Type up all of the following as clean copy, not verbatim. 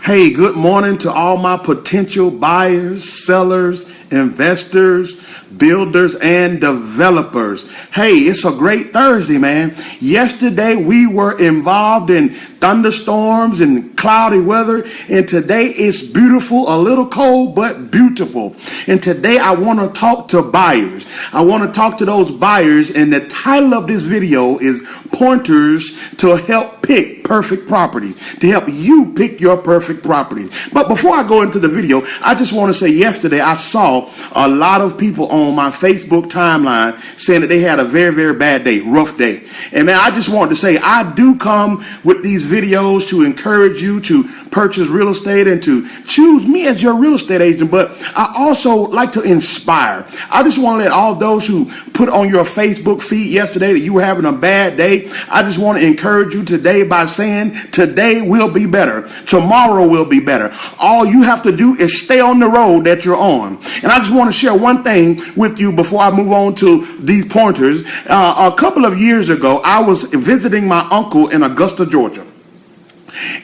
Hey, good morning to all my potential buyers, sellers, investors, builders, and developers. Hey, it's a great Thursday, man. Yesterday we were involved in thunderstorms and cloudy weather, and today it's beautiful, a little cold, but beautiful. And today I want to talk to buyers. I want to talk to those buyers, and the title of this video is Pointers to Help Pick Perfect Properties, to help you pick your perfect properties. But before I go into the video, I just want to say yesterday I saw a lot of people on my Facebook timeline saying that they had a very, very bad day, rough day. And man, I just wanted to say I do come with these videos to encourage you to purchase real estate and to choose me as your real estate agent, but I also like to inspire. I just want to let all those who put on your Facebook feed yesterday that you were having a bad day, I just want to encourage you today by saying today will be better. Tomorrow will be better. All you have to do is stay on the road that you're on. And I just want to share one thing with you before I move on to these pointers. A couple of years ago, I was visiting my uncle in Augusta, Georgia.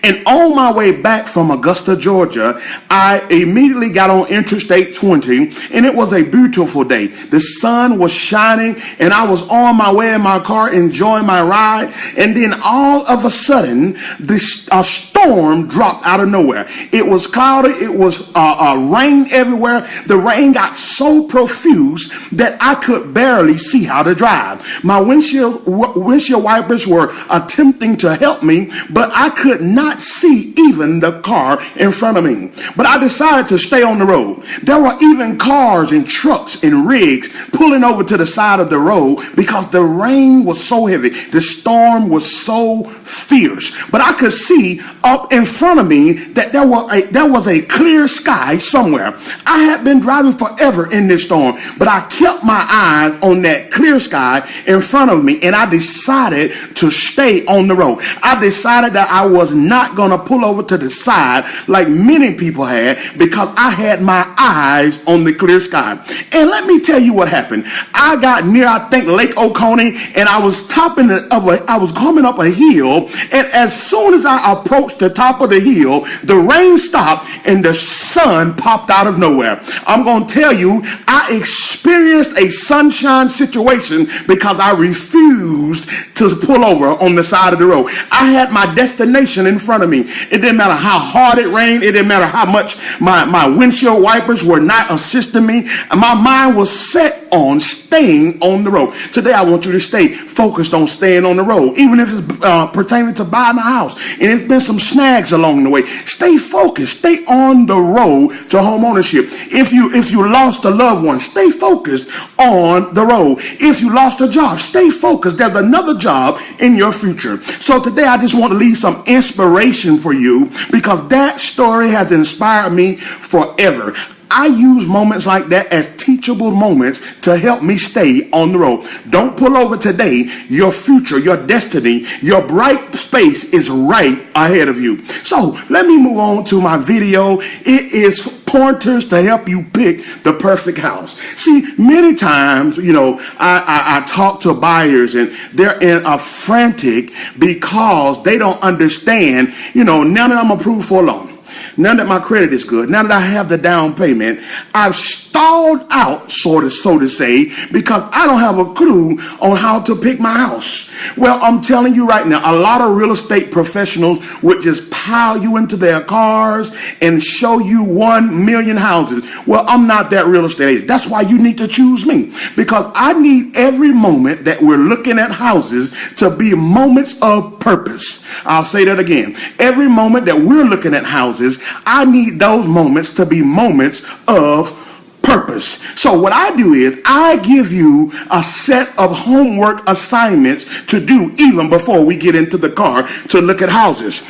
And on my way back from Augusta, Georgia, I immediately got on Interstate 20, and it was a beautiful day. The sun was shining, and I was on my way in my car enjoying my ride. And then all of a sudden, a storm dropped out of nowhere. It was cloudy. It was rain everywhere. The rain got so profuse that I could barely see how to drive. My windshield wipers were attempting to help me, but I could not see even the car in front of me. But I decided to stay on the road. There were even cars and trucks and rigs pulling over to the side of the road because the rain was so heavy. The storm was so fierce. But I could see up in front of me that there was a clear sky somewhere. I had been driving forever in this storm, but I kept my eyes on that clear sky in front of me, and I decided to stay on the road. I decided that I was not going to pull over to the side like many people had because I had my eyes on the clear sky. And let me tell you what happened. I got near, I think, Lake Oconee, and I was coming up a hill, and as soon as I approached the top of the hill, the rain stopped and the sun popped out of nowhere. I'm going to tell you, I experienced a sunshine situation because I refused to pull over on the side of the road. I had my destination in front of me. It didn't matter how hard it rained. It didn't matter how much my windshield wipers were not assisting me. My mind was set on staying on the road. Today, I want you to stay focused on staying on the road, even if it's pertaining to buying a house. And it's been some snags along the way. Stay focused. Stay on the road to home ownership. If you lost a loved one, stay focused on the road. If you lost a job, stay focused. There's another job in your future. So today, I just want to leave some inspiration for you because that story has inspired me forever. I use moments like that as teachable moments to help me stay on the road. Don't pull over today. Your future, your destiny, your bright space is right ahead of you. So let me move on to my video. It is pointers to help you pick the perfect house. See, many times, I talk to buyers and they're in a frantic because they don't understand, now that I'm approved for a loan, now that my credit is good, now that I have the down payment, I've stalled out, so to say, because I don't have a clue on how to pick my house. Well, I'm telling you right now, a lot of real estate professionals would just pile you into their cars and show you 1 million houses. Well, I'm not that real estate agent. That's why you need to choose me, because I need every moment that we're looking at houses to be moments of purpose. I'll say that again. Every moment that we're looking at houses, I need those moments to be moments of purpose. So what I do is I give you a set of homework assignments to do even before we get into the car to look at houses.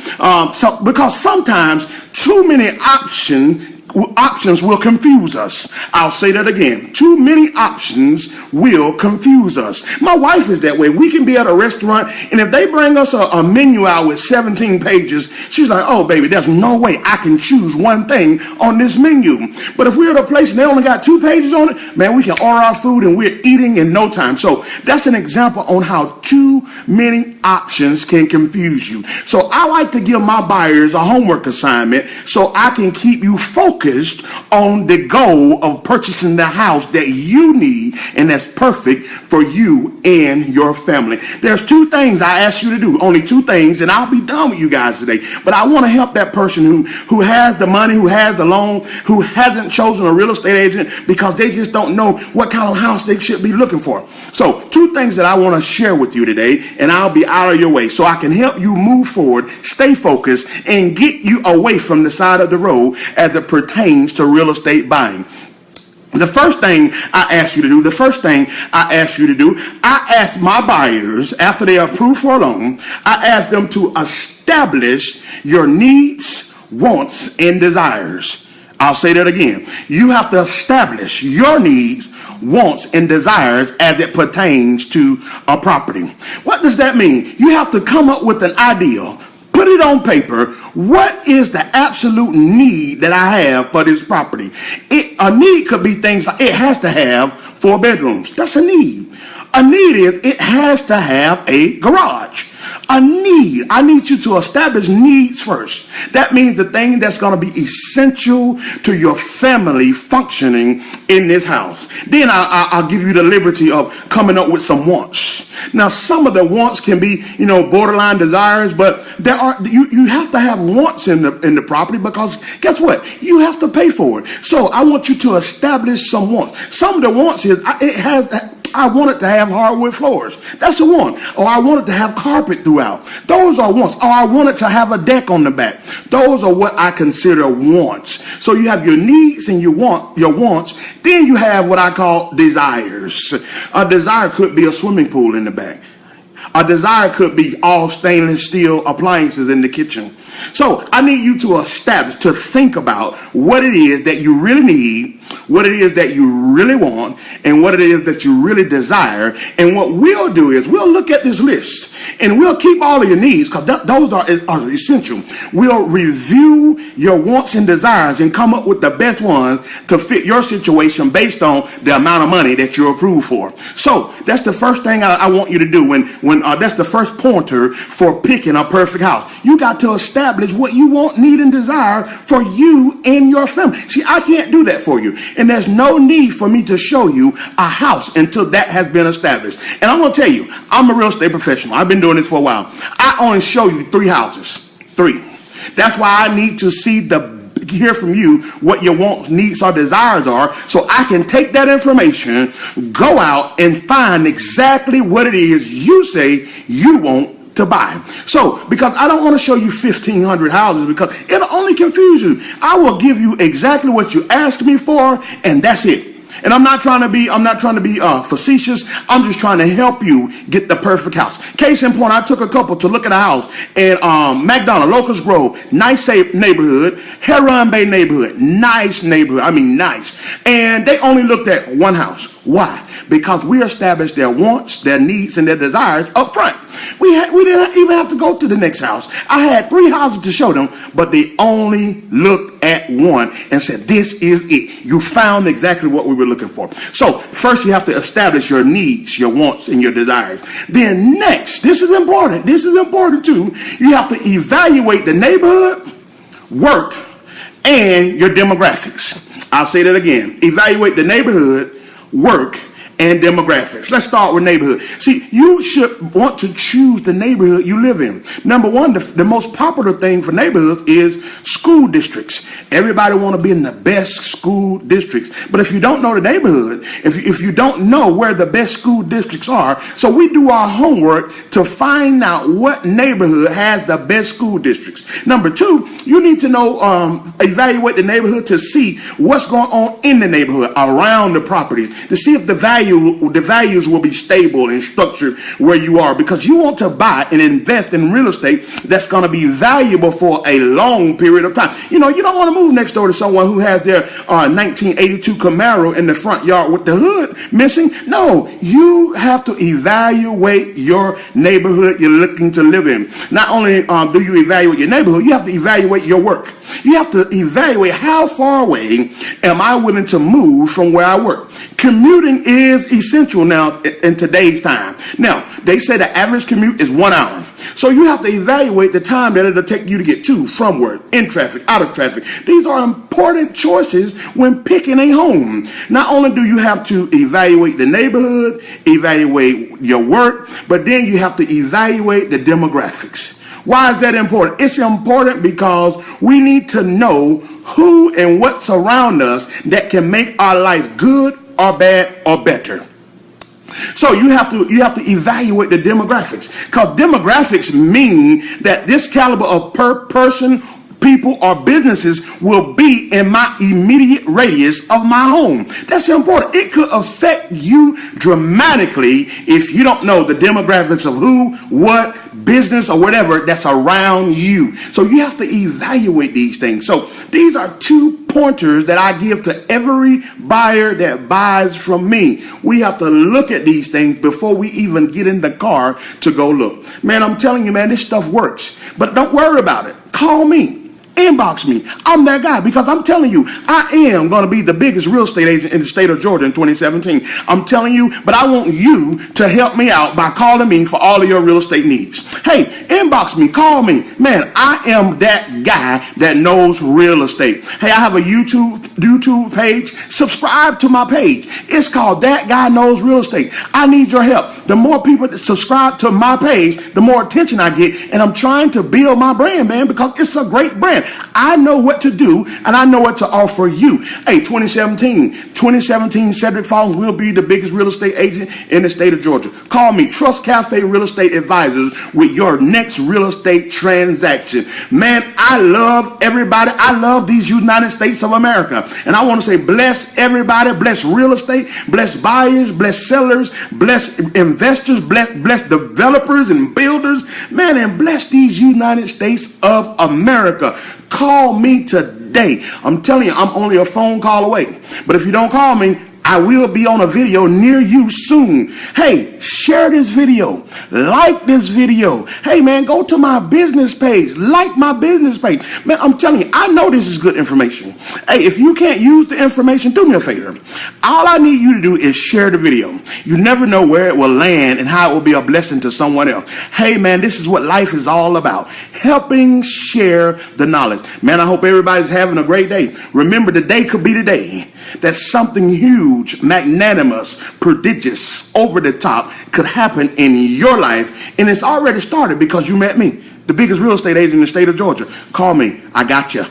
Because sometimes too many options options will confuse us. I'll say that again. Too many options will confuse us. My wife is that way. We can be at a restaurant, and if they bring us a menu out with 17 pages, she's like, oh, baby, there's no way I can choose one thing on this menu. But if we're at a place and they only got 2 pages on it, man, we can order our food and we're eating in no time. So that's an example on how too many options can confuse you. So I like to give my buyers a homework assignment so I can keep you focused on the goal of purchasing the house that you need and that's perfect for you and your family. There's 2 things I ask you to do, only 2 things, and I'll be done with you guys today. But I want to help that person who has the money, who has the loan, who hasn't chosen a real estate agent because they just don't know what kind of house they should be looking for. So 2 things that I want to share with you today, and I'll be out of your way so I can help you move forward, stay focused, and get you away from the side of the road as it pertains to real estate buying. The first thing I ask you to do, I ask my buyers, after they are approved for a loan, I ask them to establish your needs, wants, and desires. I'll say that again. You have to establish your needs, wants, and desires as it pertains to a property. What does that mean? You have to come up with an idea. Put it on paper. What is the absolute need that I have for this property? A need could be things like it has to have 4 bedrooms. That's a need. A need is it has to have a garage. A need. I need you to establish needs first. That means the thing that's going to be essential to your family functioning in this house. Then I'll give you the liberty of coming up with some wants. Now, some of the wants can be, borderline desires, but you have to have wants in the property because guess what? You have to pay for it. So I want you to establish some wants. Some of the wants is I want it to have hardwood floors. That's a want. Or I want it to have carpet throughout. Those are wants. Or I want it to have a deck on the back. Those are what I consider wants. So you have your needs and your wants. Then you have what I call desires. A desire could be a swimming pool in the back. A desire could be all stainless steel appliances in the kitchen. So I need you to establish, to think about what it is that you really need, what it is that you really want, and what it is that you really desire. And what we'll do is we'll look at this list and we'll keep all of your needs because those are essential. We'll review your wants and desires and come up with the best ones to fit your situation based on the amount of money that you're approved for. So that's the first thing I want you to do when that's the first pointer for picking a perfect house. You got to establish what you want, need, and desire for you and your family. See, I can't do that for you. And there's no need for me to show you a house until that has been established. And I'm going to tell you, I'm a real estate professional. I've been doing this for a while. I only show you 3 houses. 3. That's why I need to hear from you what your wants, needs, or desires are so I can take that information, go out and find exactly what it is you say you want to buy. So, because I don't want to show you 1,500 houses because it'll only confuse you. I will give you exactly what you asked me for, and that's it. And I'm not trying to be facetious. I'm just trying to help you get the perfect house. Case in point, I took a couple to look at a house in McDonough, Locust Grove, nice neighborhood, Heron Bay neighborhood, nice neighborhood. I mean, nice. And they only looked at one house. Why? Because we established their wants, their needs, and their desires up front. We didn't even have to go to the next house. I had 3 houses to show them, but they only looked at one and said, this is it. You found exactly what we were looking for. So first you have to establish your needs, your wants, and your desires. Then next, this is important too, you have to evaluate the neighborhood, work, and your demographics. I'll say that again. Evaluate the neighborhood, work, and demographics. Let's start with neighborhood. See, you should want to choose the neighborhood you live in. Number one, the most popular thing for neighborhoods is school districts. Everybody want to be in the best school districts. But if you don't know the neighborhood, if you don't know where the best school districts are, so we do our homework to find out what neighborhood has the best school districts. Number two, you need to know, evaluate the neighborhood to see what's going on in the neighborhood around the properties, to see if the values will be stable and structured where you are, because you want to buy and invest in real estate that's going to be valuable for a long period of time. You know, you don't want to move next door to someone who has their 1982 Camaro in the front yard with the hood missing. No, you have to evaluate your neighborhood you're looking to live in. Not only do you evaluate your neighborhood, you have to evaluate your work. You have to evaluate how far away am I willing to move from where I work. Commuting is essential now in today's time. Now, they say the average commute is 1 hour. So you have to evaluate the time that it'll take you to get to, from work, in traffic, out of traffic. These are important choices when picking a home. Not only do you have to evaluate the neighborhood, evaluate your work, but then you have to evaluate the demographics. Why is that important? It's important because we need to know who and what's around us that can make our life good or bad or better. So you have to evaluate the demographics, because demographics mean that this caliber of person, people, or businesses will be in my immediate radius of my home. That's important. It could affect you dramatically if you don't know the demographics of who, what, business, or whatever that's around you. So you have to evaluate these things. So these are 2 pointers that I give to every buyer that buys from me. We have to look at these things before we even get in the car to go look. Man, I'm telling you, man, this stuff works. But don't worry about it. Call me. Inbox me. I'm that guy, because I'm telling you, I am going to be the biggest real estate agent in the state of Georgia in 2017. I'm telling you, but I want you to help me out by calling me for all of your real estate needs. Hey, inbox me, call me. Man, I am that guy that knows real estate. Hey, I have a YouTube page. Subscribe to my page. It's called That Guy Knows Real Estate. I need your help. The more people that subscribe to my page, the more attention I get. And I'm trying to build my brand, man, because it's a great brand. I know what to do, and I know what to offer you. Hey, 2017, Cedric Fallon will be the biggest real estate agent in the state of Georgia. Call me, Trust Cafe Real Estate Advisors, with your next real estate transaction. Man, I love everybody. I love these United States of America. And I want to say, bless everybody, bless real estate, bless buyers, bless sellers, bless investors, bless developers and builders, man, and bless these United States of America. Call me today. I'm telling you, I'm only a phone call away. But if you don't call me, I will be on a video near you soon. Hey, share this video. Like this video. Hey, man, go to my business page. Like my business page. Man, I'm telling you, I know this is good information. Hey, if you can't use the information, do me a favor. All I need you to do is share the video. You never know where it will land and how it will be a blessing to someone else. Hey, man, this is what life is all about. Helping share the knowledge. Man, I hope everybody's having a great day. Remember, the day could be the day that something huge, magnanimous, prodigious, over the top could happen in your life. And it's already started because you met me, the biggest real estate agent in the state of Georgia. Call me. I got you.